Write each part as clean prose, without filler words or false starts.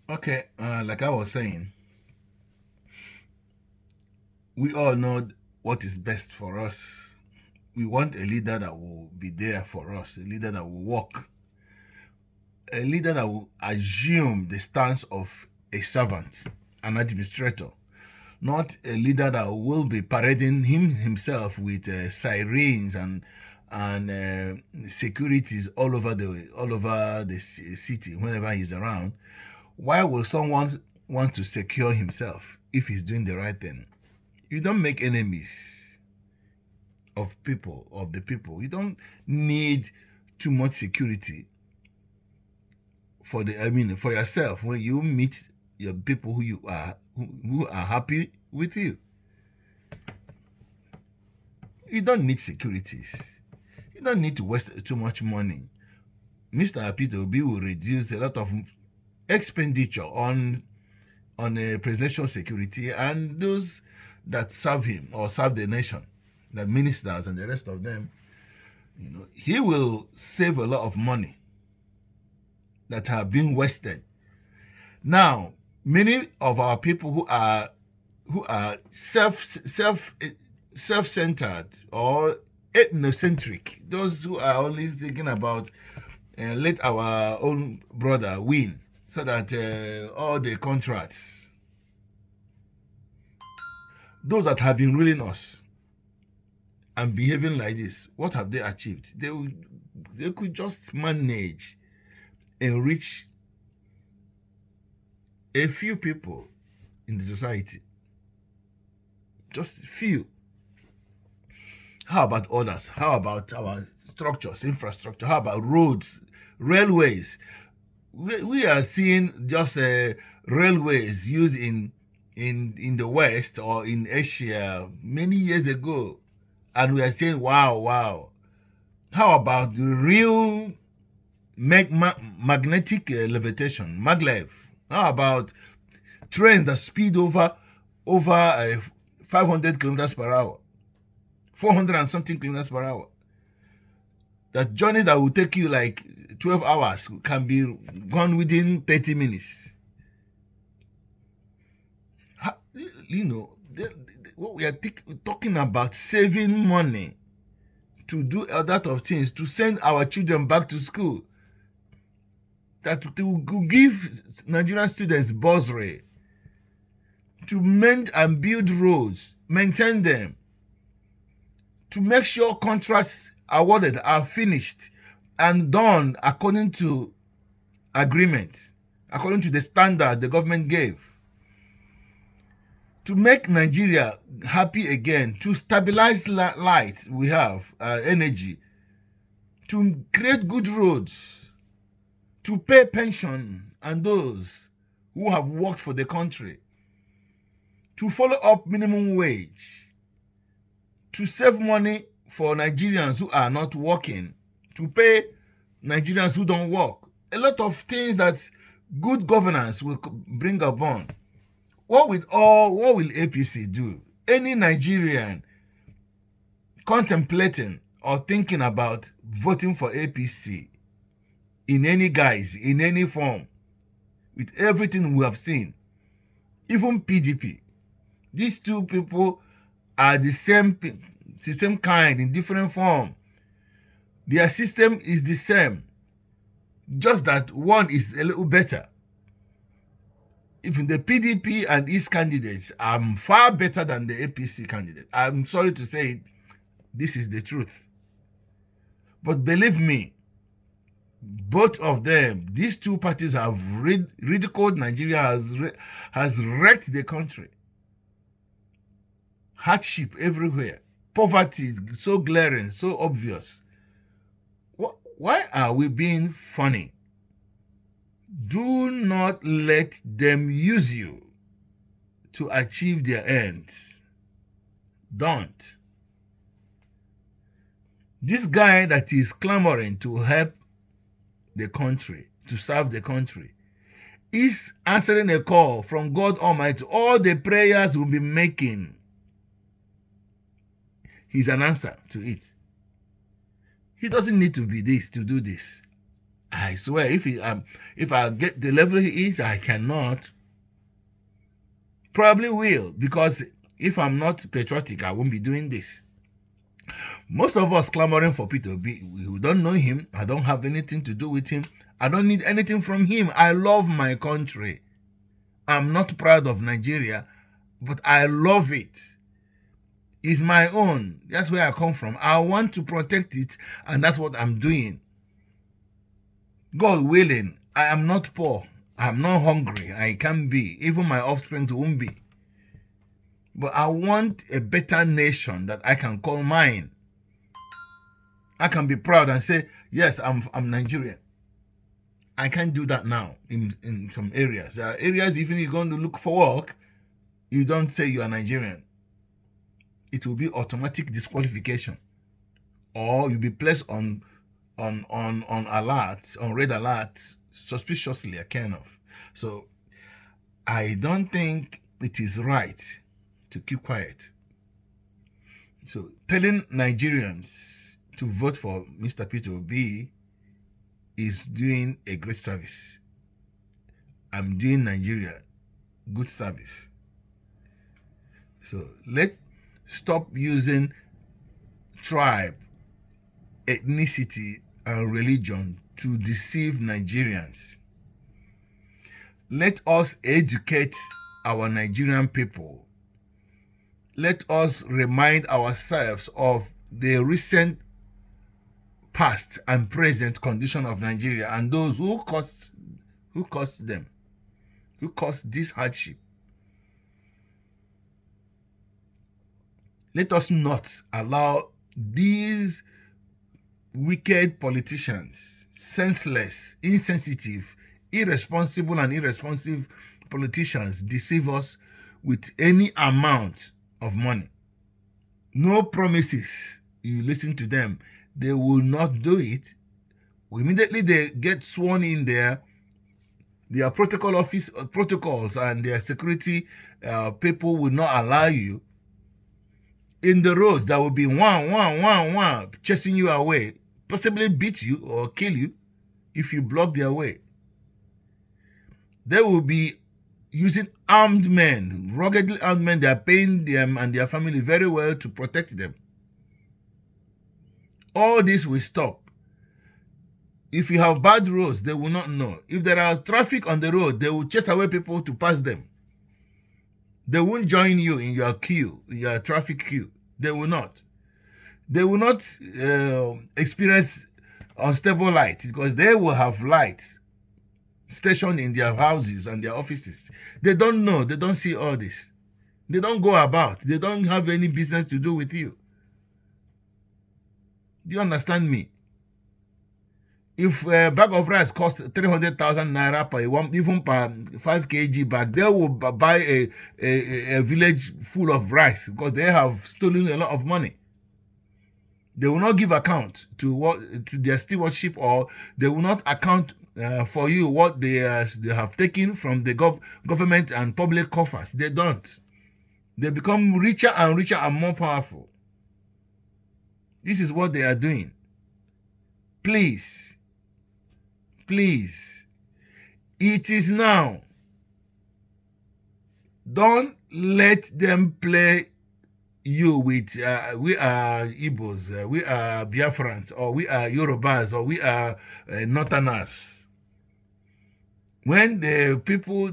Okay, like I was saying, we all know what is best for us. We want a leader that will be there for us, a leader that will walk, a leader that will assume the stance of a servant, an administrator, not a leader that will be parading himself with sirens and securities all over the city whenever he's around. Why will someone want to secure himself if he's doing the right thing? You don't make enemies of the people. You don't need too much security for yourself when you meet your people who are happy with you. You don't need securities. You don't need to waste too much money. Mr. Peter Obi will reduce a lot of expenditure on a presidential security, and those that serve him or serve the nation, the ministers and the rest of them, he will save a lot of money that have been wasted. Now, many of our people who are self-centered or ethnocentric, those who are only thinking about let our own brother win so that all the contracts, those that have been ruling us and behaving like this, what have they achieved? They could just manage enrich a few people in the society, just few. How about others? How about our structures, infrastructure? How about roads, railways? We are seeing just railways used in the West or in Asia many years ago, and we are saying, wow. How about the real magnetic levitation, maglev? How about trains that speed over 500 kilometers per hour, 400 and something kilometers per hour? That journey that will take you like 12 hours can be gone within 30 minutes. What we are talking about, saving money to do a lot of things, to send our children back to school, that to give Nigerian students bursary, to mend and build roads, maintain them, to make sure contracts awarded are finished and done according to agreement, according to the standard the government gave, to make Nigeria happy again, to stabilize light we have, energy, to create good roads, to pay pension and those who have worked for the country, to follow up minimum wage, to save money for Nigerians who are not working, to pay Nigerians who don't work. A lot of things that good governance will bring upon. What will APC do? Any Nigerian contemplating or thinking about voting for APC in any guise, in any form, with everything we have seen, even PDP, these two people are the same kind in different form. Their system is the same, just that one is a little better. Even the PDP and its candidates are far better than the APC candidate. I'm sorry to say it, this is the truth. But believe me, both of them, these two parties have ridiculed Nigeria, has wrecked the country. Hardship everywhere. Poverty so glaring, so obvious. Why are we being funny? Do not let them use you to achieve their ends. Don't. This guy that is clamoring to help the country, to serve the country, is answering a call from God Almighty. All the prayers we'll be making, he's an answer to it. He doesn't need to be this to do this. I swear, if I get the level he is, I cannot. Probably will, because if I'm not patriotic, I won't be doing this. Most of us clamoring for Peter Obi, we don't know him. I don't have anything to do with him. I don't need anything from him. I love my country. I'm not proud of Nigeria, but I love it. It's my own. That's where I come from. I want to protect it, and that's what I'm doing. God willing, I am not poor. I'm not hungry. I can't be. Even my offspring won't be. But I want a better nation that I can call mine. I can be proud and say, yes, I'm Nigerian. I can't do that now in some areas. There are areas, even if you're going to look for work, you don't say you are Nigerian. It will be automatic disqualification. Or you'll be placed on alert, on red alert, suspiciously, kind of. So I don't think it is right to keep quiet. So telling Nigerians to vote for Mr. Peter Obi is doing a great service. I'm doing Nigeria good service. So let's stop using tribe, ethnicity, and religion to deceive Nigerians. Let us educate our Nigerian people. Let us remind ourselves of the recent past and present condition of Nigeria and those who caused this hardship. Let us not allow these wicked politicians, senseless, insensitive, irresponsive politicians deceive us with any amount of money. No promises. You listen to them, they will not do it. Immediately they get sworn in there, their protocols and their security people will not allow you. In the roads, there will be one chasing you away, possibly beat you or kill you if you block their way. They will be using armed men, ruggedly armed men. They are paying them and their family very well to protect them. All this will stop. If you have bad roads, they will not know. If there are traffic on the road, they will chase away people to pass them. They won't join you in your queue, in your traffic queue. They will not. They will not experience unstable light because they will have lights stationed in their houses and their offices. They don't know. They don't see all this. They don't go about. They don't have any business to do with you. Do you understand me? If a bag of rice costs 300,000 naira per one, even per 5 kg bag, they will buy a village full of rice because they have stolen a lot of money. They will not give account to their stewardship, or they will not account for you what they have taken from the government and public coffers. They don't. They become richer and more powerful. This is what they are doing. Please, it is now. Don't let them play you with we are Igbos, we are Biafrans, or we are Yorubas, or we are Northerners. When the people,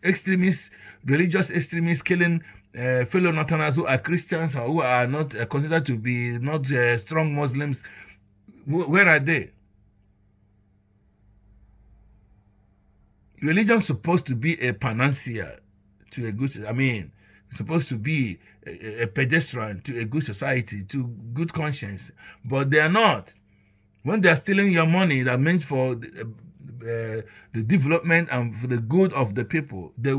extremists, religious extremists killing fellow Northerners who are Christians or who are not considered to be not strong Muslims, where are they? Religion is supposed to be a panacea to a good, supposed to be a pedestrian to a good society, to good conscience, but they are not. When they are stealing your money that meant for the development and for the good of the people, the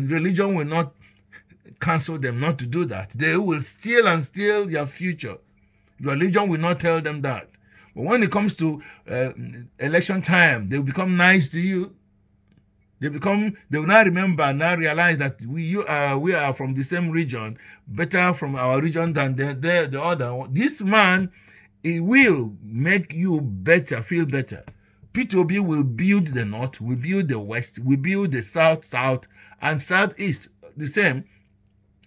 religion will not counsel them not to do that. They will steal your future. Religion will not tell them that. But when it comes to election time, they will become nice to you. They will now remember and now realize that we are from the same region, better from our region than the other. This man, it will make you better, feel better. Peter Obi will build the north, will build the west, will build the south, and southeast. The same.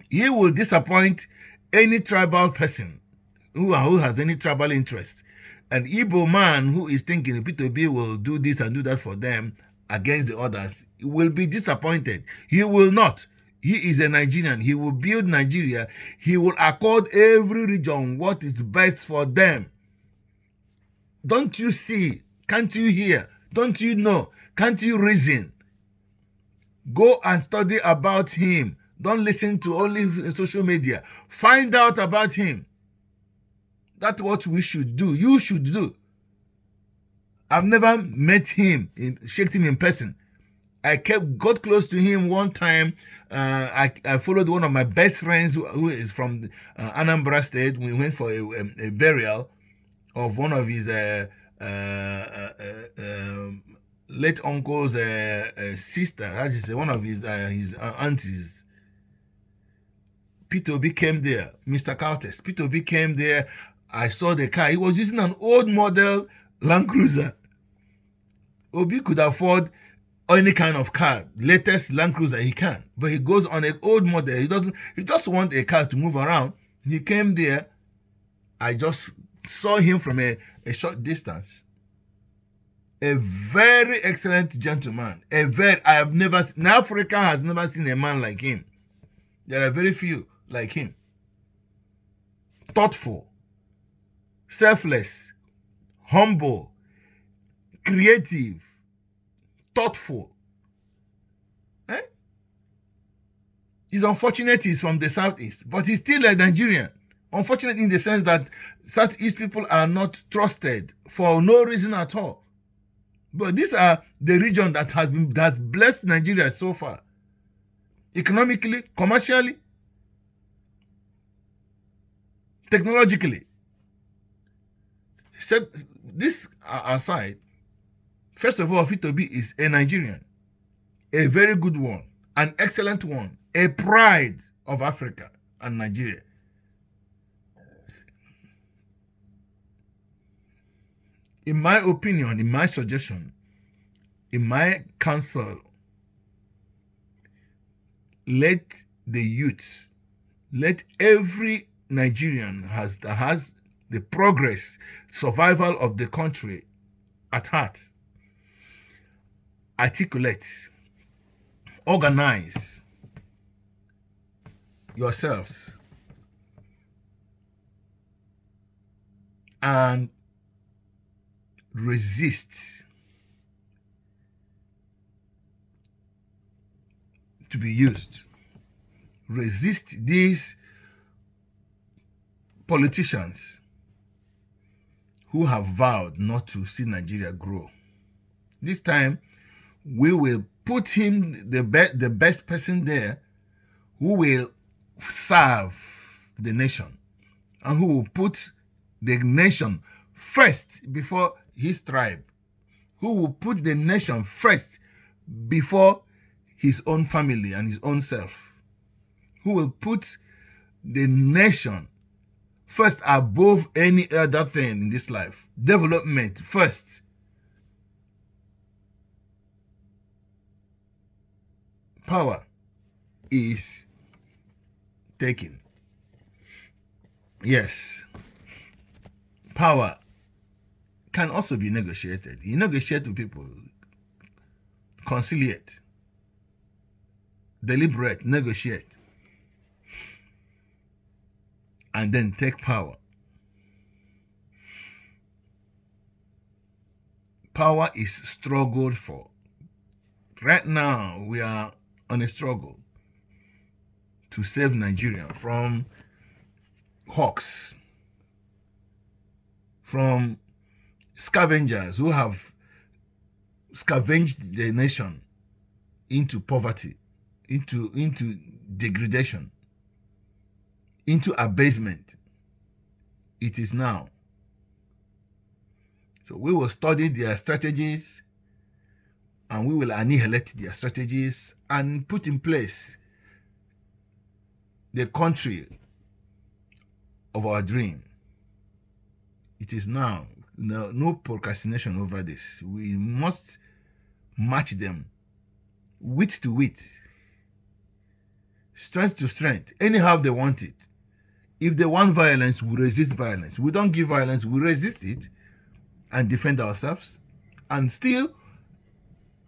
He will disappoint any tribal person who has any tribal interest. An Igbo man who is thinking Peter Obi will do this and do that for them against the others will be disappointed. He will not. He is a Nigerian. He will build Nigeria. He will accord every region what is best for them. Don't you see? Can't you hear? Don't you know? Can't you reason? Go and study about him. Don't listen to only social media. Find out about him. That's what we should do. You should do. I've never met him, shaked him in person. I got close to him one time. I followed one of my best friends who is from Anambra State. We went for a burial of one of his late uncle's sister. That is one of his aunties. Peter Obi came there, Mr. Countess. Peter Obi came there. I saw the car. He was using an old model Land Cruiser. Obi could afford any kind of car, latest Land Cruiser he can, but he goes on an old model. He just wants a car to move around. He came there. I just saw him from a short distance. A very excellent gentleman. Africa has never seen a man like him. There are very few like him. Thoughtful, selfless, humble, creative, thoughtful. He's unfortunate he's from the southeast, but he's still a Nigerian. Unfortunate in the sense that southeast people are not trusted for no reason at all. But these are the region that has blessed Nigeria so far. Economically, commercially, technologically. Set this aside, first of all, Peter Obi is a Nigerian, a very good one, an excellent one, a pride of Africa and Nigeria. In my opinion, in my suggestion, in my counsel, let the youths, let every Nigerian that has the progress, survival of the country at heart, articulate, organize yourselves and resist to be used. Resist these politicians who have vowed not to see Nigeria grow. This time, we will put him, the best person there, who will serve the nation and who will put the nation first before his tribe, who will put the nation first before his own family and his own self, who will put the nation first above any other thing in this life. Development first. Power is taken. Yes. Power can also be negotiated. You negotiate with people, conciliate, deliberate, negotiate, and then take power. Power is struggled for. Right now, we are on a struggle to save Nigeria from hawks, from scavengers who have scavenged the nation into poverty, into degradation, into abasement. It is now. So we will study their strategies and we will annihilate their strategies and put in place the country of our dream. It is now. No procrastination over this. We must match them, wit to wit, strength to strength, anyhow they want it. If they want violence, we resist violence. We don't give violence, we resist it and defend ourselves, and still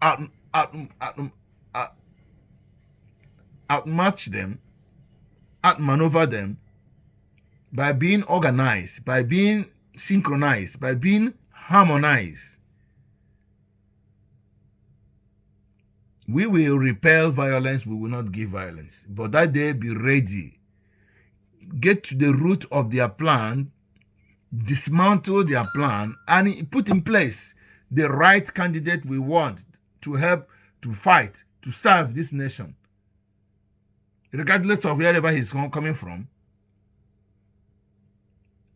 out, out, out, out, outmatch them, outmaneuver them by being organized, by being synchronized, by being harmonized. We will repel violence, we will not give violence. But that day, be ready. Get to the root of their plan, dismantle their plan, and put in place the right candidate we want to help, to fight, to serve this nation, regardless of wherever he's coming from.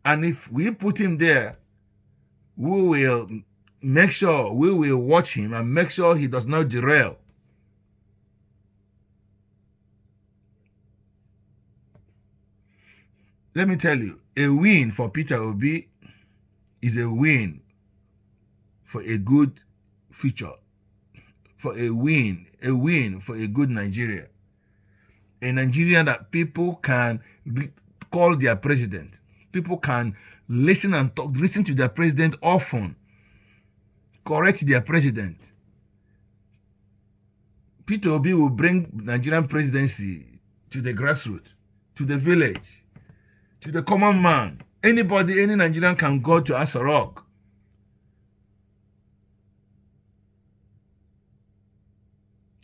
And if we put him there, we will make sure, we will watch him and make sure he does not derail. Let me tell you, a win for Peter Obi is a win for a good future, for a win for a good Nigeria. A Nigeria that people can call their president. People can listen and talk, listen to their president often, correct their president. Peter Obi will bring Nigerian presidency to the grassroots, to the village, to the common man. Anybody, any Nigerian can go to Aso Rock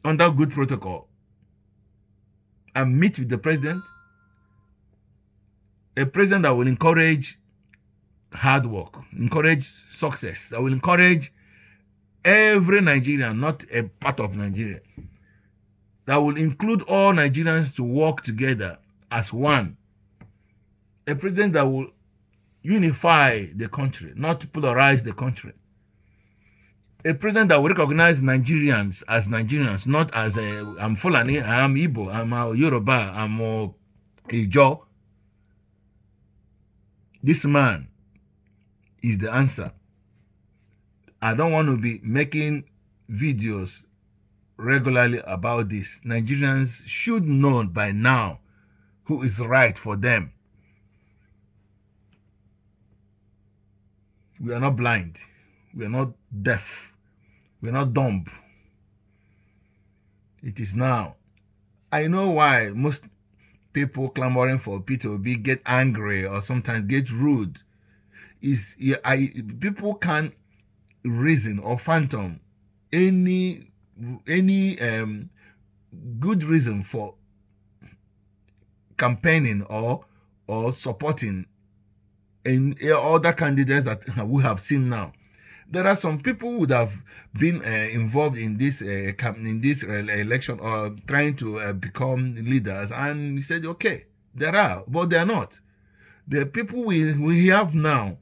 under good protocol and meet with the president. A president that will encourage hard work, encourage success, that will encourage every Nigerian, not a part of Nigeria, that will include all Nigerians to work together as one. A president that will unify the country, not polarize the country. A president that will recognize Nigerians as Nigerians, not as I'm Fulani, I'm Igbo, I'm Yoruba, I'm Ijo. This man is the answer. I don't want to be making videos regularly about this. Nigerians should know by now who is right for them. We are not blind. We are not deaf. We are not dumb. It is now. I know why most people clamoring for Peter Obi get angry or sometimes get rude. People can reason or phantom any good reason for campaigning or supporting in other candidates that we have seen now. There are some people who would have been involved in this election or trying to become leaders, and he said, okay, there are, but they are not. The people we have now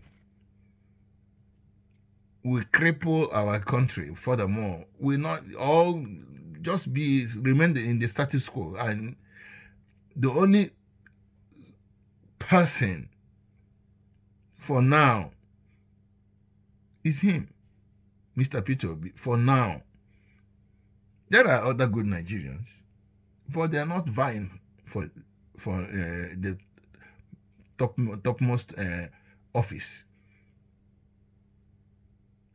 will cripple our country. Furthermore, will not all just remain in the status quo, and the only person for now is him, Mr. Peter Obi. For now, there are other good Nigerians, but they are not vying for the topmost office,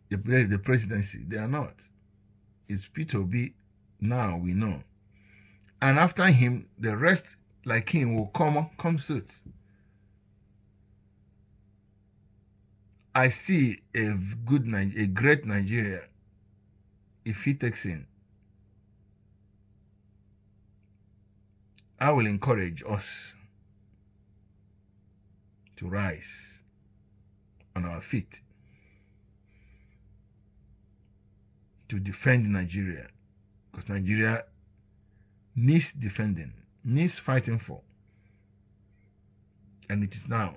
the presidency. They are not. It's Peter Obi now, we know, and after him, the rest like him will come suit. I see a great Nigeria if he takes in. I will encourage us to rise on our feet to defend Nigeria, because Nigeria needs defending, needs fighting for, and it is now.